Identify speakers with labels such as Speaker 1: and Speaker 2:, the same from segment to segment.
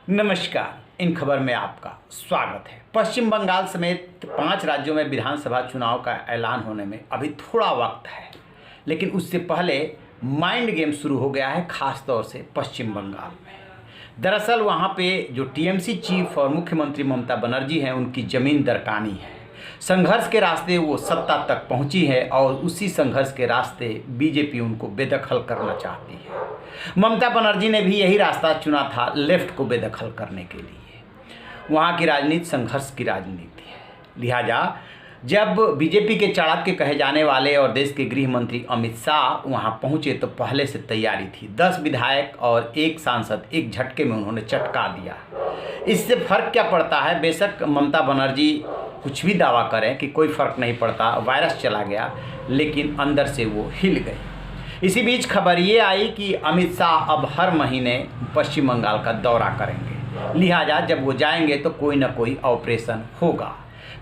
Speaker 1: नमस्कार। इन खबर में आपका स्वागत है। पश्चिम बंगाल समेत 5 राज्यों में विधानसभा चुनाव का ऐलान होने में अभी थोड़ा वक्त है, लेकिन उससे पहले माइंड गेम शुरू हो गया है, खास तौर से पश्चिम बंगाल में। दरअसल वहां पे जो टीएमसी चीफ और मुख्यमंत्री ममता बनर्जी हैं, उनकी जमीन दरकानी है। संघर्ष के रास्ते वो सत्ता तक पहुंची है और उसी संघर्ष के रास्ते बीजेपी उनको बेदखल करना चाहती है। ममता बनर्जी ने भी यही रास्ता चुना था, लेफ्ट को बेदखल करने के लिए। वहाँ की राजनीति संघर्ष की राजनीति है। लिहाजा जब बीजेपी के चाणक्य कहे जाने वाले और देश के गृह मंत्री अमित शाह वहाँ पहुँचे तो पहले से तैयारी थी। 10 विधायक और 1 सांसद एक झटके में उन्होंने चटका दिया। इससे फर्क क्या पड़ता है? बेशक ममता बनर्जी कुछ भी दावा करें कि कोई फर्क नहीं पड़ता, वायरस चला गया, लेकिन अंदर से वो हिल गई। इसी बीच खबर ये आई कि अमित शाह अब हर महीने पश्चिम बंगाल का दौरा करेंगे। लिहाजा जब वो जाएंगे तो कोई ना कोई ऑपरेशन होगा।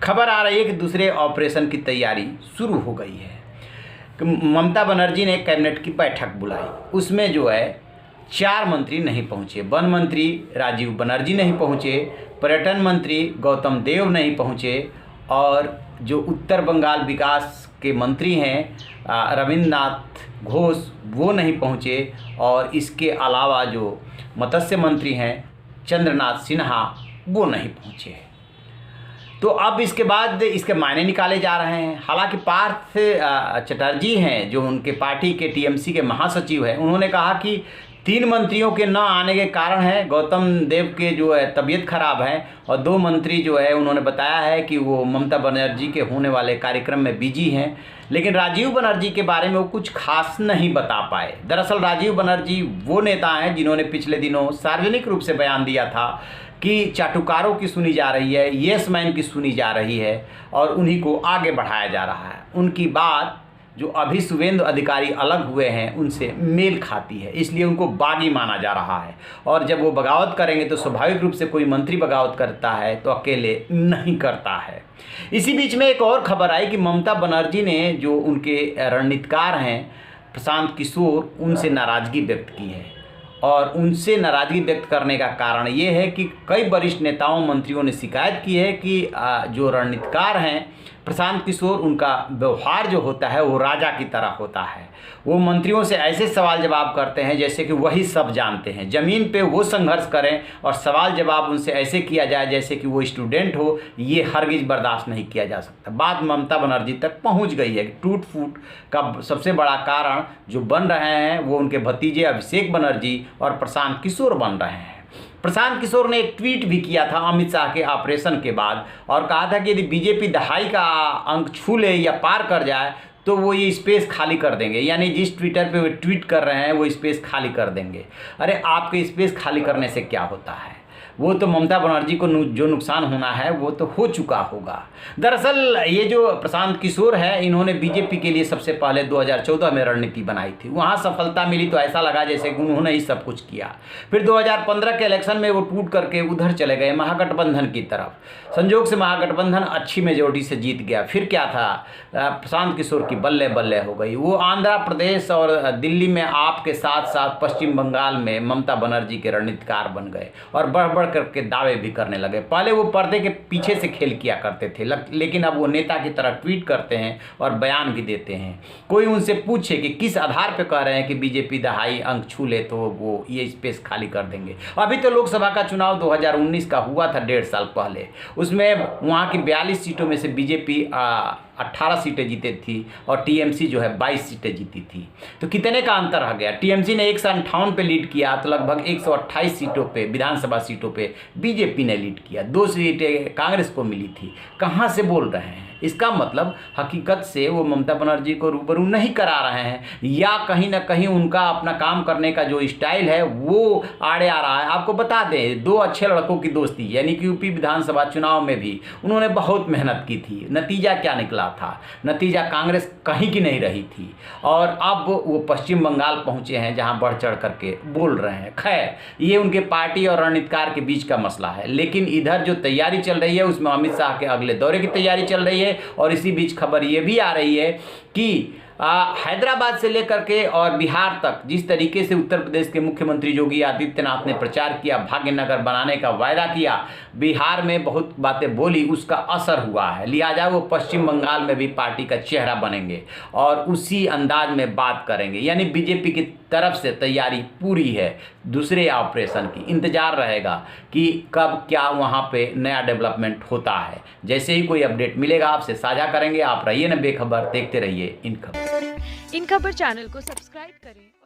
Speaker 1: खबर आ रही है कि दूसरे ऑपरेशन की तैयारी शुरू हो गई है। ममता बनर्जी ने कैबिनेट की बैठक बुलाई। उसमें जो है 4 मंत्री नहीं पहुँचे। वन मंत्री राजीव बनर्जी नहीं पहुँचे, पर्यटन मंत्री गौतम देव नहीं पहुँचे, और जो उत्तर बंगाल विकास के मंत्री हैं रविंद्रनाथ घोष वो नहीं पहुँचे, और इसके अलावा जो मत्स्य मंत्री हैं चंद्रनाथ सिन्हा वो नहीं पहुँचे। तो अब इसके बाद इसके मायने निकाले जा रहे हैं। हालांकि पार्थ चटर्जी हैं जो उनके पार्टी के टीएमसी के महासचिव हैं, उन्होंने कहा कि 3 मंत्रियों के न आने के कारण है गौतम देव के जो है तबीयत खराब है, और 2 मंत्री जो है उन्होंने बताया है कि वो ममता बनर्जी के होने वाले कार्यक्रम में बिजी हैं। लेकिन राजीव बनर्जी के बारे में वो कुछ खास नहीं बता पाए। दरअसल राजीव बनर्जी वो नेता हैं जिन्होंने पिछले दिनों सार्वजनिक रूप से बयान दिया था कि चाटुकारों की सुनी जा रही है, येस मैन की सुनी जा रही है, और उन्हीं को आगे बढ़ाया जा रहा है। उनकी बात जो अभी शुभेंदु अधिकारी अलग हुए हैं उनसे मेल खाती है, इसलिए उनको बागी माना जा रहा है। और जब वो बगावत करेंगे तो स्वाभाविक रूप से कोई मंत्री बगावत करता है तो अकेले नहीं करता है। इसी बीच में एक और खबर आई कि ममता बनर्जी ने जो उनके रणनीतिकार हैं प्रशांत किशोर, उनसे नाराज़गी व्यक्त की है। और उनसे नाराज़गी व्यक्त करने का कारण ये है कि कई वरिष्ठ नेताओं मंत्रियों ने शिकायत की है कि जो रणनीतिकार हैं प्रशांत किशोर, उनका व्यवहार जो होता है वो राजा की तरह होता है। वो मंत्रियों से ऐसे सवाल जवाब करते हैं जैसे कि वही सब जानते हैं। ज़मीन पे वो संघर्ष करें और सवाल जवाब उनसे ऐसे किया जाए जैसे कि वो स्टूडेंट हो, ये हरगिज़ बर्दाश्त नहीं किया जा सकता। बात ममता बनर्जी तक पहुंच गई है। टूट फूट का सबसे बड़ा कारण जो बन रहे हैं वो उनके भतीजे अभिषेक बनर्जी और प्रशांत किशोर बन रहे हैं। प्रशांत किशोर ने एक ट्वीट भी किया था अमित शाह के ऑपरेशन के बाद, और कहा था कि यदि बीजेपी दहाई का अंक छू ले या पार कर जाए तो वो ये स्पेस खाली कर देंगे। यानी जिस ट्विटर पे वो ट्वीट कर रहे हैं वो स्पेस खाली कर देंगे। अरे आपके स्पेस खाली करने से क्या होता है? वो तो ममता बनर्जी को जो नुकसान होना है वो तो हो चुका होगा। दरअसल ये जो प्रशांत किशोर है, इन्होंने बीजेपी के लिए सबसे पहले 2014 में रणनीति बनाई थी। वहाँ सफलता मिली तो ऐसा लगा जैसे कि उन्होंने ही सब कुछ किया। फिर 2015 के इलेक्शन में वो टूट करके उधर चले गए महागठबंधन की तरफ। संजोग से महागठबंधन अच्छी मेजोरिटी से जीत गया। फिर क्या था, प्रशांत किशोर की बल्ले बल्ले हो गई। वो आंध्र प्रदेश और दिल्ली में आपके साथ साथ पश्चिम बंगाल में ममता बनर्जी के रणनीतिकार बन गए और बढ़ करके दावे भी करने लगे। पहले वो पर्दे के पीछे से खेल किया करते थे, लेकिन अब वो नेता की तरह ट्वीट करते हैं और बयान भी देते हैं। कोई उनसे पूछे कि किस आधार पे कह रहे हैं कि बीजेपी दहाई अंक छू ले तो वो ये स्पेस खाली कर देंगे। अभी तो लोकसभा का चुनाव 2019 का हुआ था 1.5 साल पहले। उसमें वहाँ की 42 सीटों में से बीजेपी 18 सीटें जीती थी और टीएमसी जो है 22 सीटें जीती थी। तो कितने का अंतर आ गया? टीएमसी ने 158 पे लीड किया तो लगभग 128 सीटों पे, विधानसभा सीटों पे बीजेपी ने लीड किया। 2 सीटें कांग्रेस को मिली थी। कहाँ से बोल रहे हैं? इसका मतलब हकीकत से वो ममता बनर्जी को रूबरू नहीं करा रहे हैं, या कहीं ना कहीं उनका अपना काम करने का जो स्टाइल है वो आड़े आ रहा है। आपको बता दें, 2 अच्छे लड़कों की दोस्ती, यानी कि यूपी विधानसभा चुनाव में भी उन्होंने बहुत मेहनत की थी। नतीजा क्या निकला था? नतीजा कांग्रेस कहीं की नहीं रही थी, और अब वो पश्चिम बंगाल पहुंचे हैं जहां बढ़ चढ़ करके बोल रहे हैं। खैर, ये उनके पार्टी और रणनीतिकार के बीच का मसला है। लेकिन इधर जो तैयारी चल रही है उसमें अमित शाह के अगले दौरे की तैयारी चल रही है। और इसी बीच खबर ये भी आ रही है कि हैदराबाद से लेकर के और बिहार तक जिस तरीके से उत्तर प्रदेश के मुख्यमंत्री योगी आदित्यनाथ ने प्रचार किया, भाग्यनगर बनाने का वायदा किया, बिहार में बहुत बातें बोली, उसका असर हुआ है। लिहाजा वो पश्चिम बंगाल में भी पार्टी का चेहरा बनेंगे और उसी अंदाज में बात करेंगे। यानी बीजेपी की तरफ से तैयारी पूरी है दूसरे ऑपरेशन की। इंतजार रहेगा कि कब क्या वहाँ पे नया डेवलपमेंट होता है। जैसे ही कोई अपडेट मिलेगा आपसे साझा करेंगे। आप रहिए ना बेखबर, देखते रहिए इन खबर।
Speaker 2: इन खबर चैनल को सब्सक्राइब करें।